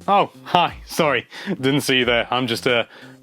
Oh, hi. Sorry, didn't see you there. I'm just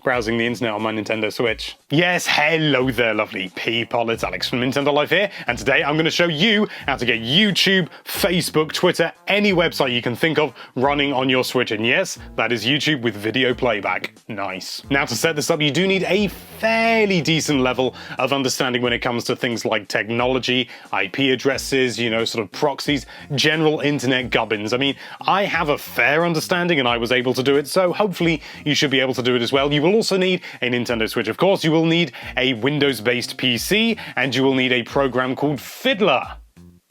browsing the internet on my Nintendo Switch. Yes, hello there, lovely people. It's Alex from Nintendo Life here, and today I'm going to show you how to get YouTube, Facebook, Twitter, any website you can think of running on your Switch. And yes, that is YouTube with video playback. Nice. Now, to set this up, you do need a fairly decent level of understanding when it comes to things like technology, IP addresses, you know, sort of proxies, general internet gubbins. I mean, I have a fair understanding and I was able to do it, so hopefully you should be able to do it as well. You will also need a Nintendo Switch, of course. You will need a Windows-based PC, and you will need a program called Fiddler.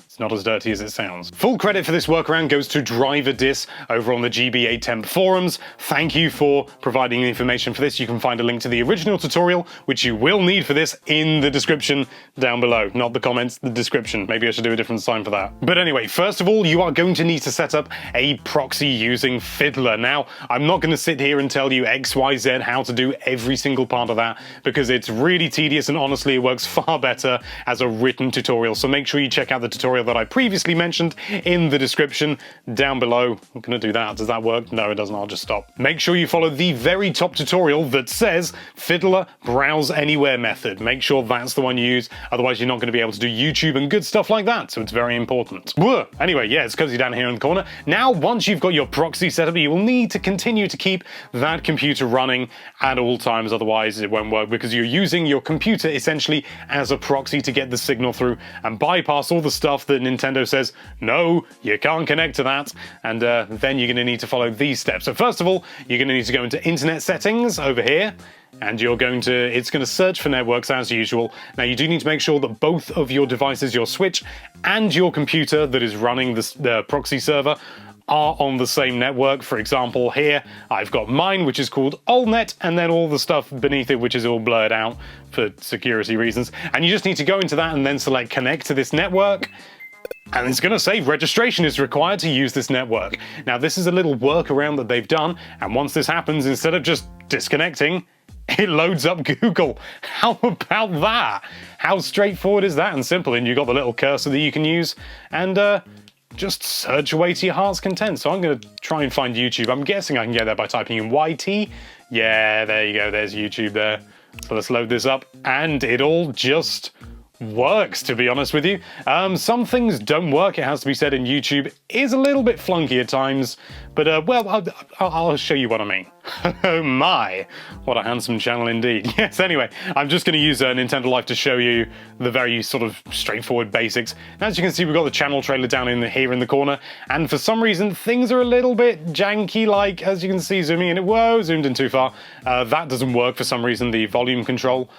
It's not as dirty as it sounds. Full credit for this workaround goes to Driver Dis over on the GBA Temp forums. Thank you for providing the information for this. You can find a link to the original tutorial, which you will need for this, in the description down below. Not the comments, the description. Maybe I should do a different sign for that. But anyway, first of all, you are going to need to set up a proxy using Fiddler. Now, I'm not going to sit here and tell you X, Y, Z how to do every single part of that, because it's really tedious, and honestly, it works far better as a written tutorial. So make sure you check out the tutorial that I previously mentioned in the description down below. I'm going to do that. Does that work? No, it doesn't. I'll just stop. Make sure you follow the very top tutorial that says Fiddler Browse Anywhere method. Make sure that's the one you use. Otherwise, you're not going to be able to do YouTube and good stuff like that. So it's very important. Whoa. Anyway, yeah, it's cozy down here in the corner. Now, once you've got your proxy set up, you will need to continue to keep that computer running at all times. Otherwise, it won't work, because you're using your computer essentially as a proxy to get the signal through and bypass all the stuff that Nintendo says, no, you can't connect to that. And then you're going to need to follow these steps. So first of all, you're going to need to go into Internet Settings over here, and it's going to search for networks as usual. Now, you do need to make sure that both of your devices, your Switch and your computer that is running the proxy server, are on the same network. For example, here I've got mine, which is called AllNet, and then all the stuff beneath it, which is all blurred out for security reasons. And you just need to go into that and then select connect to this network. And it's going to say registration is required to use this network. Now, this is a little workaround that they've done, and once this happens, instead of just disconnecting, it loads up Google. How about that? How straightforward is that and simple? And you've got the little cursor that you can use, and just search away to your heart's content. So I'm going to try and find YouTube. I'm guessing I can get there by typing in YT. Yeah, there you go. There's YouTube there. So let's load this up, and it all just works, to be honest with you. Some things don't work, it has to be said, and YouTube is a little bit flunky at times, but well, I'll show you what I mean. Oh my, what a handsome channel indeed. Yes, anyway, I'm just going to use Nintendo Life to show you the very sort of straightforward basics. And as you can see, we've got the channel trailer down here in the corner, and for some reason things are a little bit janky, like, as you can see, zooming in, whoa, zoomed in too far. That doesn't work for some reason, the volume control.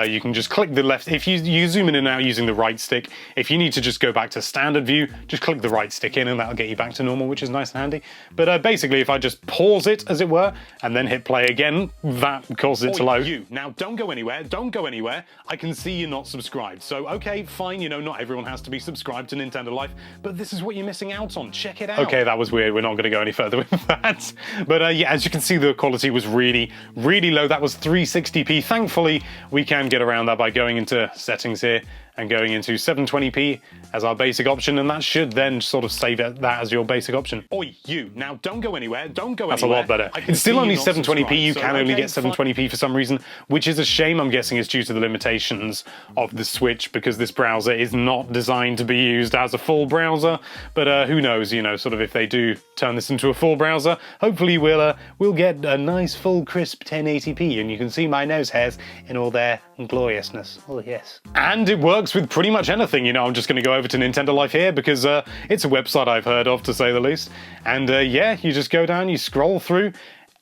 You can just click the left, if you zoom in and out using the right stick. If you need to just go back to standard view, just click the right stick in and that'll get you back to normal, which is nice and handy. But basically, if I just pause it, as it were, and then hit play again, that causes it to load. Now, don't go anywhere, don't go anywhere. I can see you're not subscribed. So, okay, fine, you know, not everyone has to be subscribed to Nintendo Life, but this is what you're missing out on. Check it out. Okay, that was weird. We're not going to go any further with that. But yeah, as you can see, the quality was really, really low. That was 360p. Thankfully, we can get around that by going into settings here and going into 720p as our basic option, and that should then sort of save that as your basic option. Oi, you, now don't go anywhere, don't go anywhere. That's a lot better. It's still only 720p, you can only get 720p for some reason, which is a shame. I'm guessing it's due to the limitations of the Switch, because this browser is not designed to be used as a full browser, but who knows, you know, sort of if they do turn this into a full browser, hopefully we'll get a nice full crisp 1080p, and you can see my nose hairs in all their gloriousness. Oh yes. And it works with pretty much anything. You know, I'm just going to go over to Nintendo Life here because it's a website I've heard of, to say the least. And yeah, you just go down, you scroll through.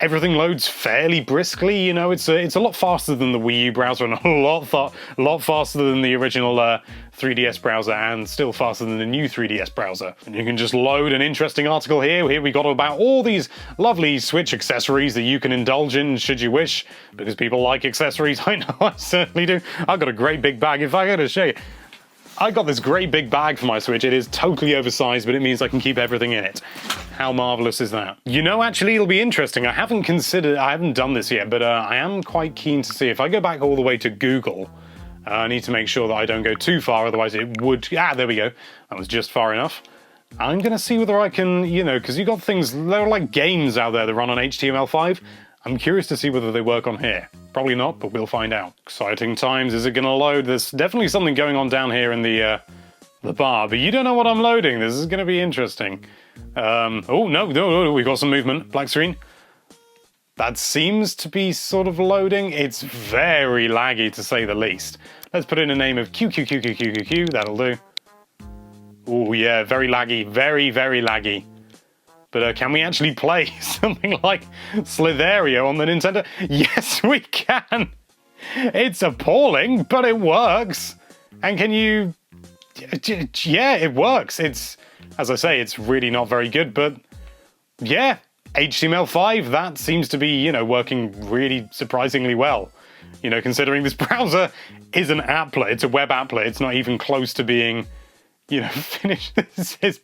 Everything loads fairly briskly, you know, it's a lot faster than the Wii U browser, and a lot faster than the original 3DS browser, and still faster than the new 3DS browser. And you can just load an interesting article here. Here we got about all these lovely Switch accessories that you can indulge in should you wish, because people like accessories. I know, I certainly do. I've got a great big bag. If I got to show you, I got this great big bag for my Switch. It is totally oversized, but it means I can keep everything in it. How marvelous is that? You know, actually, it'll be interesting. I haven't done this yet, but I am quite keen to see. If I go back all the way to Google, I need to make sure that I don't go too far, otherwise it would... Ah, there we go. That was just far enough. I'm going to see whether I can, you know, because you got things, there are like games out there that run on HTML5. I'm curious to see whether they work on here. Probably not, but we'll find out. Exciting times. Is it going to load? There's definitely something going on down here in the bar, but you don't know what I'm loading. This is going to be interesting. Oh, no, we've got some movement. Black screen. That seems to be sort of loading. It's very laggy, to say the least. Let's put in a name of QQQQQQQ. That'll do. Oh, yeah, very laggy. Very, very laggy. But can we actually play something like Slitherio on the Nintendo? Yes, we can! It's appalling, but it works. And can you... Yeah, it works. It's, as I say, it's really not very good, but yeah, HTML5, that seems to be, you know, working really surprisingly well. You know, considering this browser is an applet, it's a web applet, it's not even close to being, you know, finished. This is...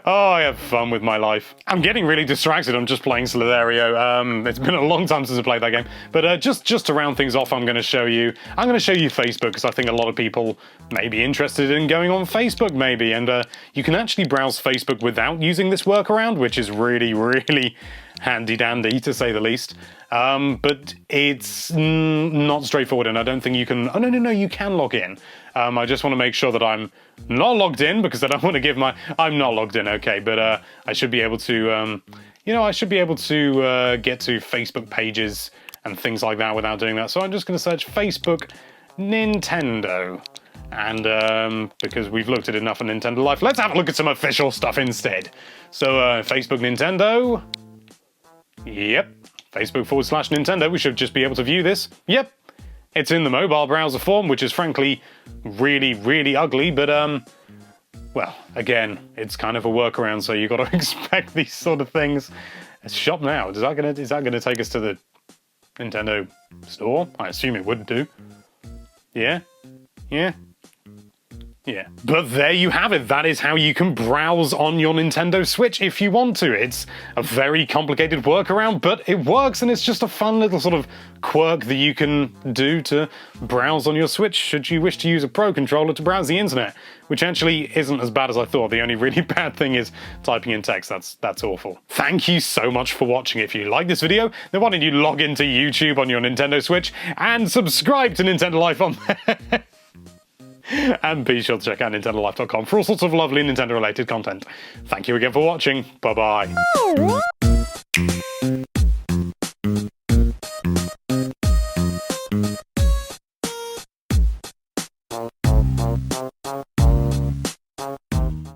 Oh, I have fun with my life. I'm getting really distracted. I'm just playing Slitherio. It's been a long time since I played that game. But just to round things off, I'm going to show you Facebook, because I think a lot of people may be interested in going on Facebook, maybe. And you can actually browse Facebook without using this workaround, which is really, really handy-dandy, to say the least. But it's not straightforward, and I don't think you can... Oh, no, you can log in. I just want to make sure that I'm not logged in, because I don't want to give my... I'm not logged in, okay, but I should be able to... you know, I should be able to get to Facebook pages and things like that without doing that. So I'm just going to search Facebook Nintendo. And because we've looked at enough of Nintendo Life, let's have a look at some official stuff instead. So Facebook Nintendo... Yep. Facebook/Nintendo. We should just be able to view this. Yep. It's in the mobile browser form, which is frankly really, really ugly. But, well, again, it's kind of a workaround, so you've got to expect these sort of things. It's shop now. Is that gonna take us to the Nintendo store? I assume it would do. Yeah? Yeah? Yeah. But there you have it. That is how you can browse on your Nintendo Switch if you want to. It's a very complicated workaround, but it works, and it's just a fun little sort of quirk that you can do to browse on your Switch should you wish to use a Pro controller to browse the internet, which actually isn't as bad as I thought. The only really bad thing is typing in text. That's awful. Thank you so much for watching. If you like this video, then why don't you log into YouTube on your Nintendo Switch and subscribe to Nintendo Life on there. And be sure to check out NintendoLife.com for all sorts of lovely Nintendo-related content. Thank you again for watching. Bye-bye.